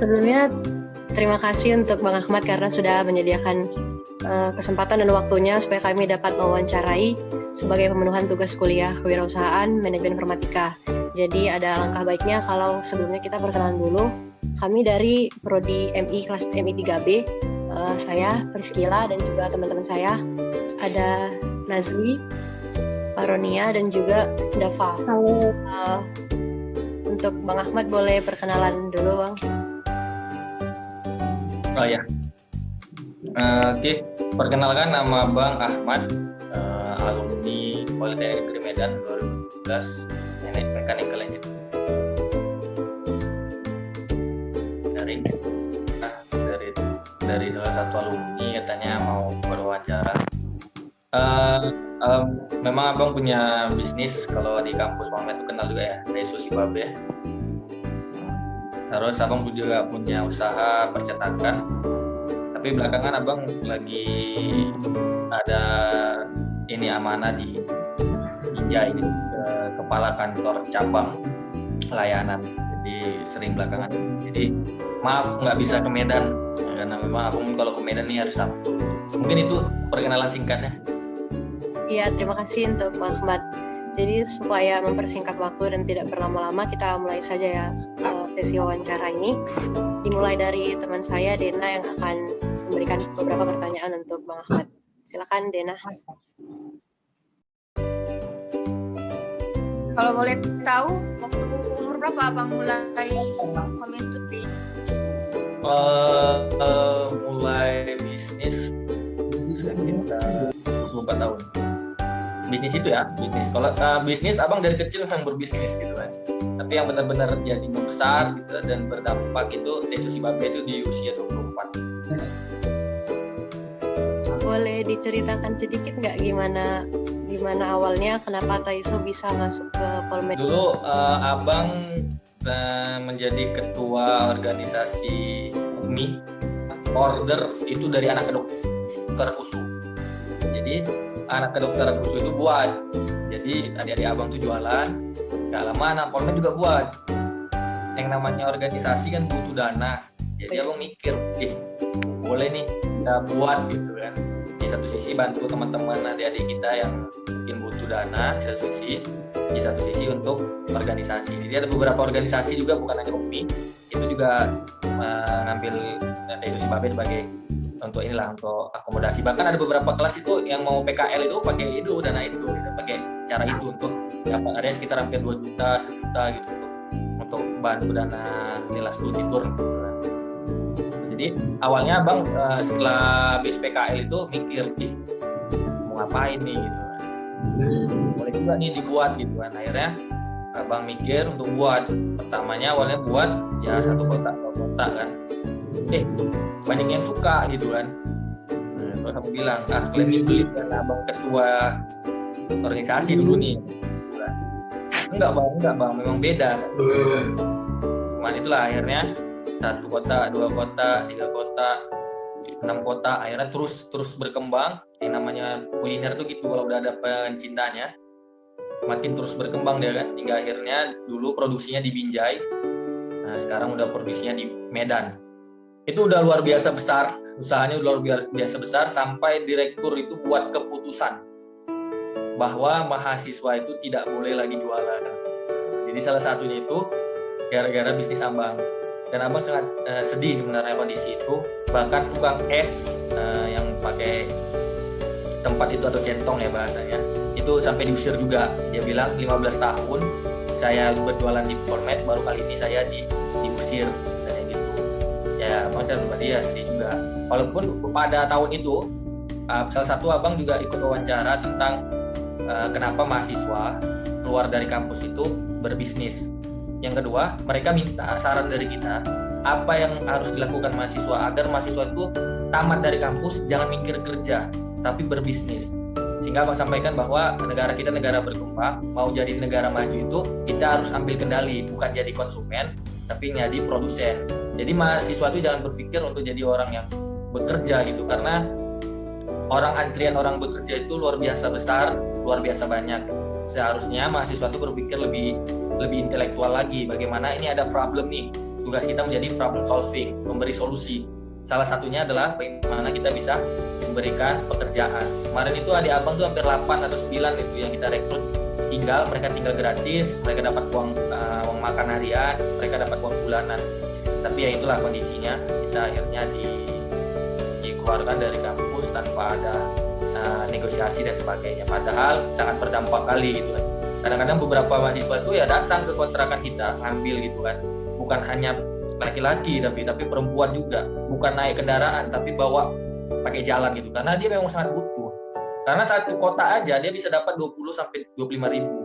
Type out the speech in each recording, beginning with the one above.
Sebelumnya terima kasih untuk Bang Ahmad karena sudah menyediakan kesempatan dan waktunya supaya kami dapat mewawancarai sebagai pemenuhan tugas kuliah kewirausahaan manajemen informatika. Jadi ada langkah baiknya kalau sebelumnya kita perkenalan dulu. Kami dari Prodi MI kelas MI 3B, saya Priscila dan juga teman-teman saya ada Nazli, Paronia dan juga Dava. Halo. Untuk Bang Ahmad boleh perkenalan dulu, Bang. Oh ya, oke. Perkenalkan, nama Bang Ahmad, alumni Politeknik Negeri Medan 2017, teknik mechanical engineering. Dari salah satu alumni katanya mau berwawancara. Memang abang punya bisnis, kalau di kampus Bang itu kenal juga ya, dari Susi Babe. Terus abang juga punya usaha percetakan, tapi belakangan abang lagi ada ini amanah di Binjai, kepala kantor cabang layanan. Jadi sering belakangan. Jadi maaf nggak bisa ke Medan karena memang abang kalau ke Medan nih harus Sabtu. Mungkin itu perkenalan singkatnya. Iya, terima kasih untuk Bang Ahmad. Jadi supaya mempersingkat waktu dan tidak berlama-lama, kita mulai saja ya sesi wawancara ini. Dimulai dari teman saya Dena yang akan memberikan beberapa pertanyaan untuk Bang Ahmad. Silakan Dena. Kalau boleh tahu, waktu umur berapa Abang mulai mengikuti? Mulai bisnis sekitar 24 tahun. Bisnis itu ya, bisnis. Kalau bisnis abang dari kecil memang berbisnis gitu kan. Tapi yang benar-benar jadi membesar gitu, dan berdampak itu Susi Babe itu di usia 24. Boleh diceritakan sedikit nggak gimana awalnya, kenapa Taiso bisa masuk ke Polmed? Dulu abang menjadi ketua organisasi UMI, order itu dari anak kedokteran USU. Jadi anak kedokteran USU itu buat, jadi adik-adik abang tuh jualan, gak lama anak Polmed juga buat. Yang namanya organisasi kan butuh dana, jadi abang mikir, boleh nih kita buat gitu kan. Di satu sisi bantu teman-teman adik-adik kita yang mungkin butuh dana, di satu sisi untuk organisasi. Jadi ada beberapa organisasi juga, bukan hanya UMI, itu juga mengambil Susi Babe sebagai untuk inilah, untuk akomodasi. Bahkan ada beberapa kelas itu yang mau PKL itu pakai itu dana itu, gitu, pakai cara itu untuk dapat, ada sekitar hampir 2 juta, 1 juta gitu untuk bantu dana nilai studi tour gitu kan. Jadi awalnya Bang setelah habis PKL itu mikir, mau ngapain nih gitu kan. Boleh juga nih dibuat gitu kan. Akhirnya Abang mikir untuk buat. Pertamanya awalnya buat ya 1 kotak 2 kotak kan. Banyak yang suka gitu kan. Terus aku bilang, kalian beli kan, abang ketua organisasi dulu nih. Enggak bang, memang beda. Cuman itulah akhirnya 1 kotak, 2 kotak, 3 kotak, 6 kotak, akhirnya terus berkembang. Yang namanya kuliner tuh gitu, kalau udah ada pencintanya makin terus berkembang dia kan, hingga akhirnya dulu produksinya di Binjai. Nah sekarang udah produksinya di Medan. Itu udah luar biasa besar, usahanya luar biasa besar, sampai direktur itu buat keputusan bahwa mahasiswa itu tidak boleh lagi jualan. Jadi salah satunya itu gara-gara bisnis abang. Dan abang sangat sedih sebenarnya kondisi itu. Bahkan tukang es yang pakai tempat itu atau centong ya bahasanya, itu sampai diusir juga. Dia bilang 15 tahun saya berjualan di Polmed, baru kali ini saya diusir. Ya, abang saya pribadi ya sedih juga. Walaupun pada tahun itu salah satu abang juga ikut wawancara tentang kenapa mahasiswa keluar dari kampus itu berbisnis. Yang kedua, mereka minta saran dari kita apa yang harus dilakukan mahasiswa agar mahasiswa itu tamat dari kampus jangan mikir kerja tapi berbisnis. Sehingga abang sampaikan bahwa negara kita negara berkembang, mau jadi negara maju itu kita harus ambil kendali, bukan jadi konsumen tapi jadi produsen. Jadi mahasiswa itu jangan berpikir untuk jadi orang yang bekerja gitu, karena antrian orang bekerja itu luar biasa besar, luar biasa banyak. Seharusnya mahasiswa itu berpikir lebih intelektual lagi, bagaimana ini ada problem nih, tugas kita menjadi problem solving, memberi solusi. Salah satunya adalah bagaimana kita bisa memberikan pekerjaan. Kemarin itu adik abang tuh hampir 8 atau 9 itu yang kita rekrut, mereka tinggal gratis, mereka dapat uang makan harian, mereka dapat uang bulanan. Tapi ya itulah kondisinya, kita akhirnya dikeluarkan dari kampus tanpa ada negosiasi dan sebagainya. Padahal sangat berdampak kali gitu kan. Kadang-kadang beberapa mahasiswa itu ya datang ke kontrakan kita ngambil gitu kan. Bukan hanya laki-laki tapi perempuan juga. Bukan naik kendaraan tapi bawa pakai jalan gitu. Karena dia memang sangat butuh. Karena satu kota aja dia bisa dapat 20 sampai 25 ribu.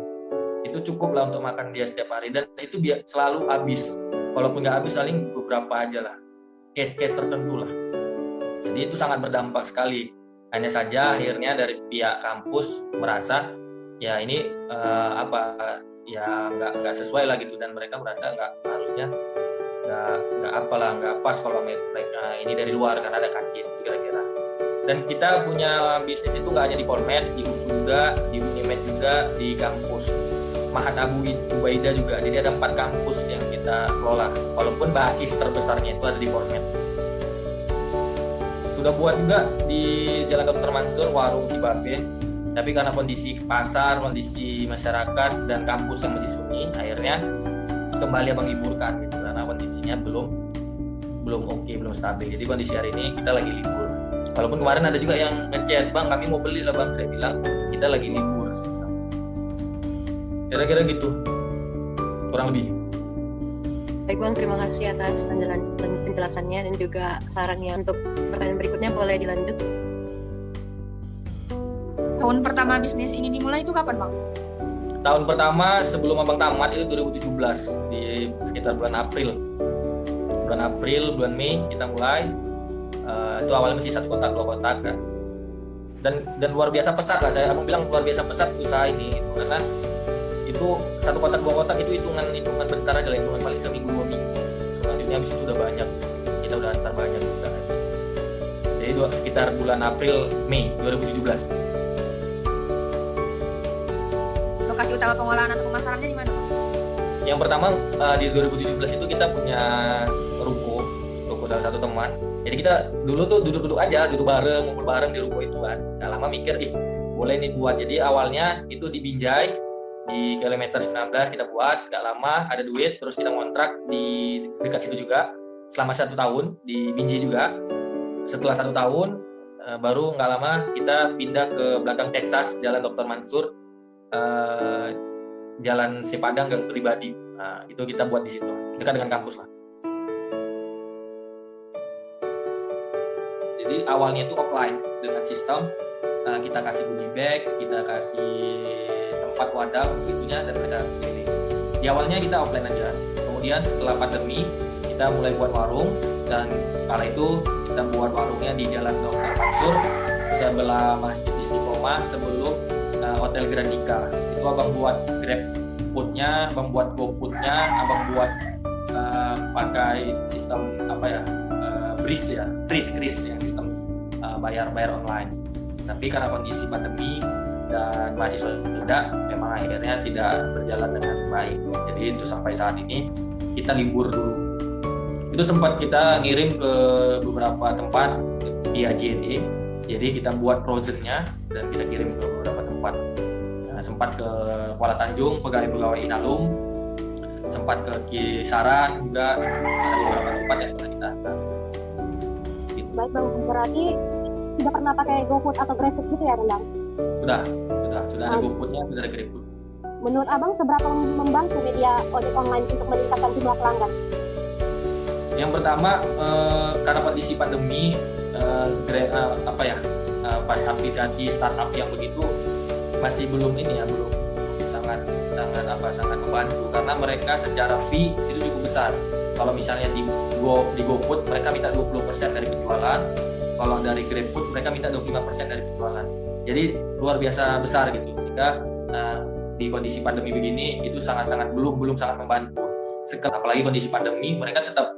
Itu cukup lah untuk makan dia setiap hari dan itu selalu habis. Walaupun nggak habis paling beberapa aja lah. Case-case tertentu lah. Jadi itu sangat berdampak sekali. Hanya saja akhirnya dari pihak kampus merasa ya ini nggak sesuai lah gitu, dan mereka merasa nggak pas kalau mereka ini dari luar karena ada kantin kira-kira. Dan kita punya bisnis itu nggak hanya di Polmed, di USU juga, di Unimed juga, di kampus Mahat Abu Ubaidah juga. Jadi ada 4 kampus yang kita kelola, walaupun basis terbesarnya itu ada di Polmed. Sudah buat juga di Jalan Dr. Mansur warung Cibabe, tapi karena kondisi pasar, kondisi masyarakat dan kampus yang masih sunyi, akhirnya kembali abang liburkan gitu karena kondisinya belum oke, belum stabil. Jadi kondisi hari ini kita lagi libur. Walaupun kemarin ada juga yang ngechat, bang kami mau beli lah bang, saya bilang kita lagi libur. Kira-kira gitu kurang lebih. Baik bang, terima kasih atas penjelasannya dan juga sarannya. Untuk pertanyaan berikutnya boleh dilanjut. Tahun pertama bisnis ini dimulai itu kapan bang? Tahun pertama sebelum abang tamat itu 2017, di sekitar bulan April, bulan Mei kita mulai. Itu awalnya masih 1 kotak 2 kotak kan. Dan luar biasa pesat lah, abang bilang luar biasa pesat usaha ini gitu, karena itu 1 kotak 2 kotak itu hitungan bentar aja lah, hitungan paling seminggu 2 minggu. Selanjutnya habis itu udah banyak, kita udah antar banyak juga. Jadi sekitar bulan April Mei 2017. Lokasi utama pengolahan atau pemasarannya di mana? Yang pertama di 2017 itu kita punya ruko salah satu teman. Jadi kita dulu tuh duduk aja, bareng, ngumpul bareng di ruko itu kan. Gak lama mikir, boleh nih buat. Jadi awalnya itu di Binjai, di kilometer 19 kita buat. Gak lama ada duit, terus kita ngontrak di dekat situ juga selama 1 tahun di Binjai juga. Setelah 1 tahun baru nggak lama kita pindah ke belakang Texas, Jalan Dr. Mansur, Jalan Sepadang Gang Pribadi. Nah, itu kita buat di situ, dekat dengan kampus lah. Jadi awalnya itu offline dengan sistem kita kasih goodie bag, kita kasih tempat wadah begitunya dan mereka pilih. Di awalnya kita offline aja. Kemudian setelah pandemi kita mulai buat warung, dan kala itu kita buat warungnya di Jalan Dr. Mansur sebelah Masjid Istiqomah sebelum Hotel Grandika. Itu abang buat Grab Food-nya, abang buat GoFood-nya, abang buat pakai sistem BRIS ya, kris yang sistem bayar online. Tapi karena kondisi pandemi dan mahir tidak, memang akhirnya tidak berjalan dengan baik. Jadi itu sampai saat ini kita libur dulu. Itu sempat kita ngirim ke beberapa tempat di AJD. Jadi kita buat frozennya dan kita kirim ke beberapa tempat. Sempat ke Kuala Tanjung, pegawai Inalum, sempat ke Kisaran juga, ada beberapa tempat yang pernah kita antar. Baik bang, berarti sudah pernah pakai GoFood atau GrabFood gitu ya bang? Sudah ada GoFood-nya, sudah ada GrabFood. Menurut abang seberapa membantu media ojek online untuk meningkatkan jumlah pelanggan? Yang pertama karena kondisi pandemi, pas aplikasi startup yang begitu masih belum sangat membantu, karena mereka secara fee itu cukup besar. Kalau misalnya di GoFood mereka minta 20% dari penjualan, kalau dari GrabFood mereka minta 25% dari penjualan. Jadi luar biasa besar gitu, sehingga di kondisi pandemi begini itu belum sangat membantu. Apalagi kondisi pandemi, mereka tetap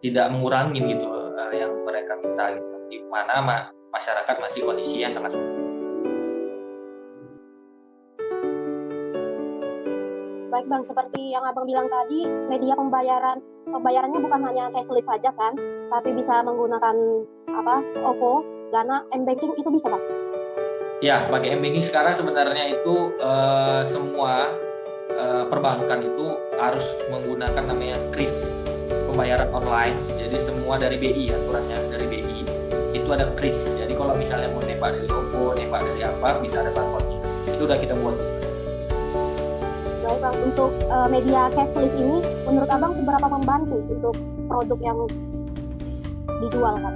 tidak mengurangi gitu yang mereka minta gitu. Di mana masyarakat masih kondisinya sangat sulit. Baik Bang, seperti yang Abang bilang tadi, media pembayarannya bukan hanya cashless saja kan, tapi bisa menggunakan OVO, Dana, M-Banking itu bisa Bang? Ya, pakai M-Banking sekarang sebenarnya itu semua perbankan itu harus menggunakan namanya KRIS, pembayaran online. Jadi semua dari BI, aturannya dari BI itu ada KRIS. Jadi kalau misalnya mau nepak dari OVO, nepak dari apa, bisa ada barcode-nya. Itu udah kita buat. Baik Bang, untuk media cashless ini menurut Abang seberapa membantu untuk produk yang dijual kan?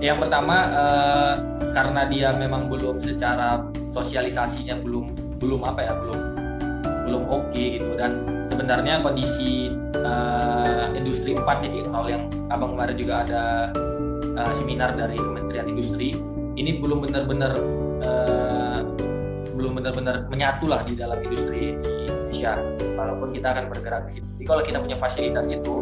Yang pertama karena dia memang belum secara sosialisasinya belum oke gitu, dan sebenarnya kondisi industri 4.0 yang Abang kemarin juga ada seminar dari Kementerian Industri ini belum benar-benar menyatu lah di dalam industri di Indonesia, walaupun kita akan bergerak di situ. Jadi kalau kita punya fasilitas itu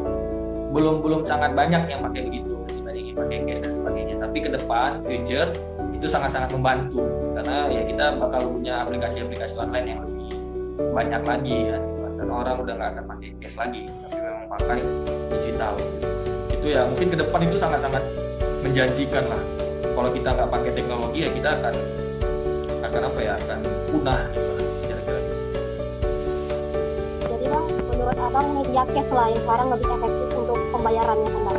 belum sangat banyak yang pakai begitu, masih banyak yang pakai cash dan sebagainya. Tapi ke depan future itu sangat-sangat membantu karena ya kita bakal punya aplikasi-aplikasi online yang lebih banyak lagi ya, dan orang udah nggak akan pakai cash lagi, tapi memang pakai digital. Itu ya mungkin ke depan itu sangat-sangat menjanjikan lah. Kalau kita nggak pakai teknologi ya kita akan punah gitu kira-kira. Jadi Bang, menurut Abang media cash lah yang sekarang lebih efektif untuk pembayarannya kan?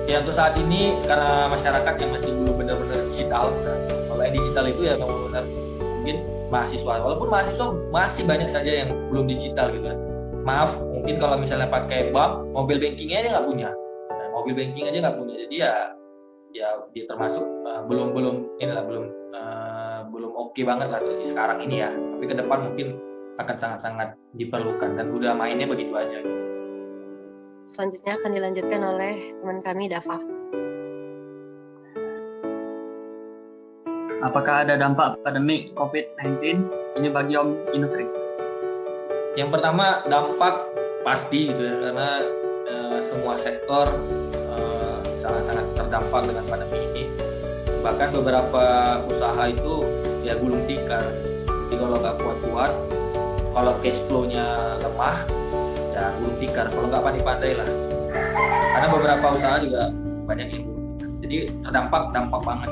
Ya untuk saat ini karena masyarakat yang masih belum benar-benar digital, dan kalau yang digital itu ya benar-benar mungkin mahasiswa, walaupun mahasiswa masih banyak saja yang belum digital gitu kan. Maaf, mungkin kalau misalnya pakai bank, mobile bankingnya aja nggak punya, mobil banking aja nggak punya, jadi ya dia termasuk belum oke banget lah sih sekarang ini ya. Tapi ke depan mungkin akan sangat-sangat diperlukan dan udah mainnya begitu aja. Selanjutnya akan dilanjutkan oleh teman kami Dava. Apakah ada dampak pandemi COVID-19 ini bagi industri? Yang pertama dampak pasti gitu ya, karena semua sektor sangat-sangat terdampak dengan pandemi ini. Bahkan beberapa usaha itu ya gulung tikar. Jadi kalau nggak kuat-kuat, kalau cash flow-nya lemah, ya gulung tikar. Kalau nggak pandai-pandai lah. Karena beberapa usaha juga banyak yang gulung tikar. Jadi terdampak banget.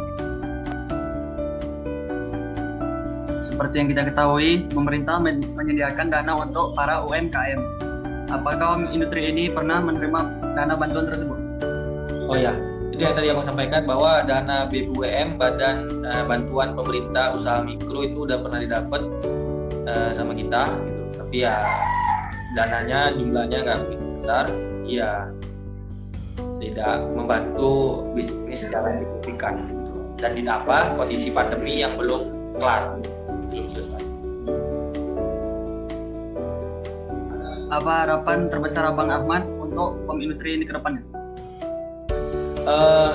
Seperti yang kita ketahui, pemerintah menyediakan dana untuk para UMKM. Apakah industri ini pernah menerima dana bantuan tersebut? Oh ya, itu yang tadi aku sampaikan bahwa dana BBUM, Badan Bantuan Pemerintah Usaha Mikro itu udah pernah didapat sama kita gitu. Tapi ya dananya jumlahnya nggak begitu besar, ya tidak membantu bisnis secara signifikan gitu. Dan ditambah kondisi pandemi yang belum kelar, belum selesai. Apa harapan terbesar Abang Ahmad untuk industri ini ke depannya?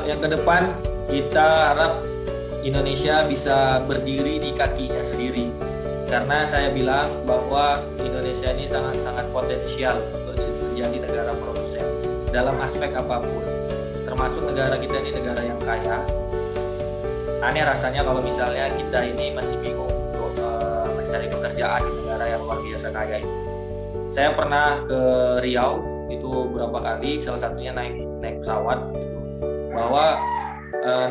Yang ke depan kita harap Indonesia bisa berdiri di kakinya sendiri, karena saya bilang bahwa Indonesia ini sangat-sangat potensial untuk menjadi negara produsen dalam aspek apapun, termasuk negara kita ini negara yang kaya. Aneh rasanya kalau misalnya kita ini masih bingung untuk mencari pekerjaan di negara yang luar biasa kaya ini. Saya pernah ke Riau itu beberapa kali, salah satunya naik pesawat gitu, bahwa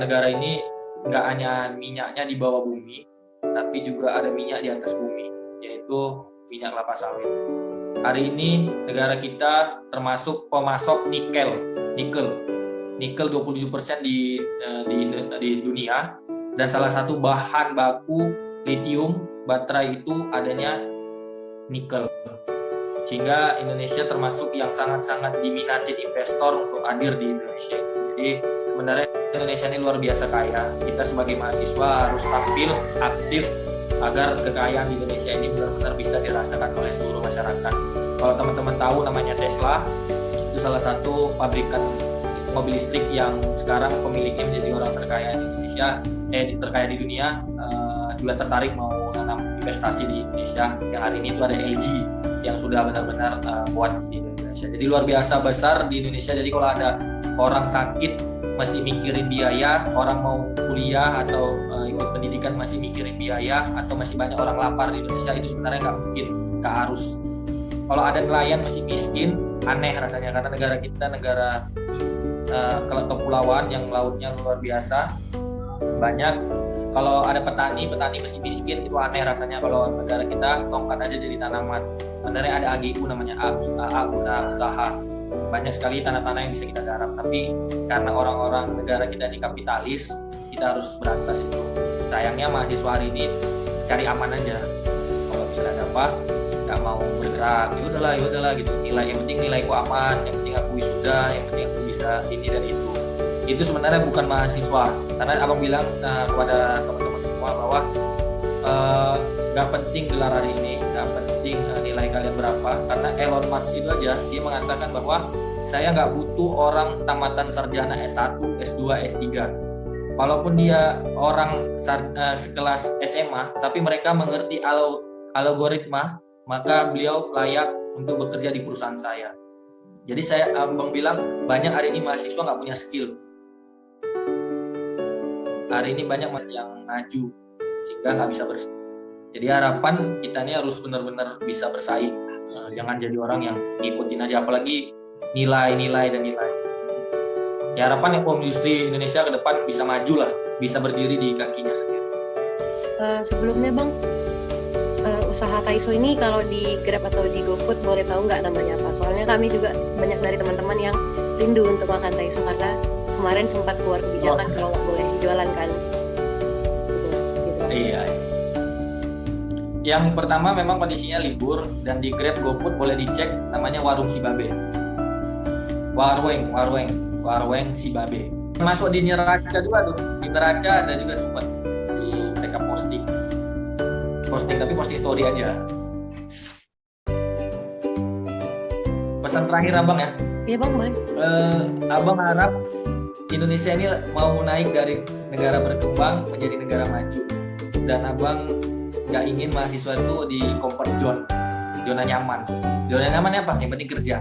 negara ini nggak hanya minyaknya di bawah bumi, tapi juga ada minyak di atas bumi, yaitu minyak kelapa sawit. Hari ini negara kita termasuk pemasok nikel 27% di dunia, dan salah satu bahan baku lithium baterai itu adanya nikel. Sehingga Indonesia termasuk yang sangat-sangat diminati investor untuk hadir di Indonesia. Jadi sebenarnya Indonesia ini luar biasa kaya. Kita sebagai mahasiswa harus tampil aktif agar kekayaan di Indonesia ini benar-benar bisa dirasakan oleh seluruh masyarakat. Kalau teman-teman tahu namanya Tesla, itu salah satu pabrikan mobil listrik yang sekarang pemiliknya menjadi orang terkaya di Indonesia, terkaya di dunia, juga tertarik mau nanam investasi di Indonesia. Yang hari ini itu ada LG yang sudah benar-benar kuat di Indonesia. Jadi luar biasa besar di Indonesia. Jadi kalau ada orang sakit masih mikirin biaya, orang mau kuliah atau ikut pendidikan masih mikirin biaya, atau masih banyak orang lapar di Indonesia, itu sebenarnya nggak mungkin, nggak harus. Kalau ada nelayan masih miskin, aneh rasanya, karena negara kita negara kepulauan yang lautnya luar biasa banyak. Kalau ada petani masih miskin, itu aneh rasanya. Kalau negara kita tongkat aja jadi tanaman. Sebenarnya ada AGU namanya usaha. Banyak sekali tanah-tanah yang bisa kita garap, tapi karena orang-orang negara kita ini kapitalis, kita harus berantas itu. Sayangnya mahasiswa hari ini cari aman aja. Kalau misalnya ada apa, nggak mau bergerak, ya udahlah gitu. Yang penting nilaiku aman, yang penting aku wisuda, yang penting aku bisa ini dan itu. Itu sebenarnya bukan mahasiswa, karena abang bilang kepada teman-teman semua bahwa nggak penting gelar hari ini, nggak penting nilai kalian berapa, karena Elon Musk itu aja dia mengatakan bahwa saya nggak butuh orang tamatan sarjana S1, S2, S3. Walaupun dia orang sekelas SMA, tapi mereka mengerti algoritma, maka beliau layak untuk bekerja di perusahaan saya. Jadi abang bilang banyak hari ini mahasiswa nggak punya skill. Hari ini banyak yang maju sehingga nggak bisa bersaing. Jadi harapan kita ini harus benar-benar bisa bersaing. Jangan jadi orang yang ngikutin aja, apalagi nilai. Ya harapan industri Indonesia ke depan bisa maju lah, bisa berdiri di kakinya sendiri. Sebelumnya Bang, usaha Taiso ini kalau di Grab atau di GoFood boleh tahu nggak namanya apa? Soalnya kami juga banyak dari teman-teman yang rindu untuk makan Taiso karena kemarin sempat keluar kebijakan kalau nggak boleh jualan kan. Gitu. Iya. Yang pertama memang kondisinya libur, dan di Grab GoFood boleh dicek namanya Warung Sibabe. Warweng Sibabe. Masuk di Neraca juga tuh. Di Neraca ada juga sempat di mereka posting tapi posting story aja. Pesan terakhir abang ya. Iya Bang, boleh. Abang harap Indonesia ini mau naik dari negara berkembang menjadi negara maju, dan abang nggak ingin mahasiswa itu di comfort zona nyaman. Zona nyamannya apa? Yang penting kerja.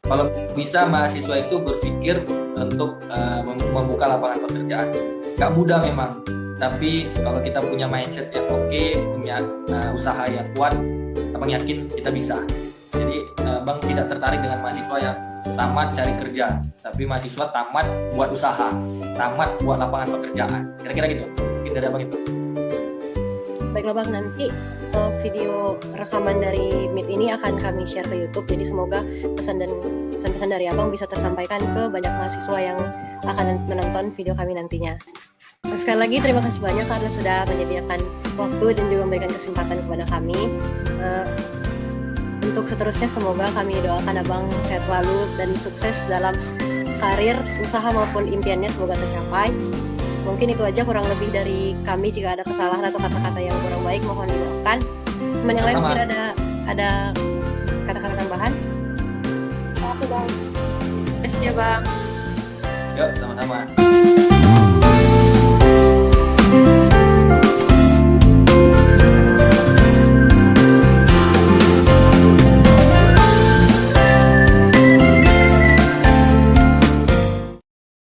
Kalau bisa mahasiswa itu berpikir untuk membuka lapangan pekerjaan. Nggak mudah memang, tapi kalau kita punya mindset yang oke, punya usaha yang kuat, abang yakin kita bisa. Jadi abang tidak tertarik dengan mahasiswa yang tamat cari kerja, tapi mahasiswa tamat buat usaha, tamat buat lapangan pekerjaan. Kira-kira gitu. Mungkin dari abang itu. Baiklah Bang, nanti video rekaman dari Meet ini akan kami share ke YouTube. Jadi semoga pesan-pesan dari Abang bisa tersampaikan ke banyak mahasiswa yang akan menonton video kami nantinya. Sekali lagi terima kasih banyak karena sudah menyediakan waktu dan juga memberikan kesempatan kepada kami. Untuk seterusnya semoga kami doakan Abang sehat selalu dan sukses dalam karir, usaha maupun impiannya semoga tercapai. Mungkin itu aja kurang lebih dari kami. Jika ada kesalahan atau kata-kata yang kurang baik mohon dimaafkan. Teman yang lain mungkin ada kata-kata tambahan. Terima kasih Bang. Terima kasih Bang. Yuk, sama-sama.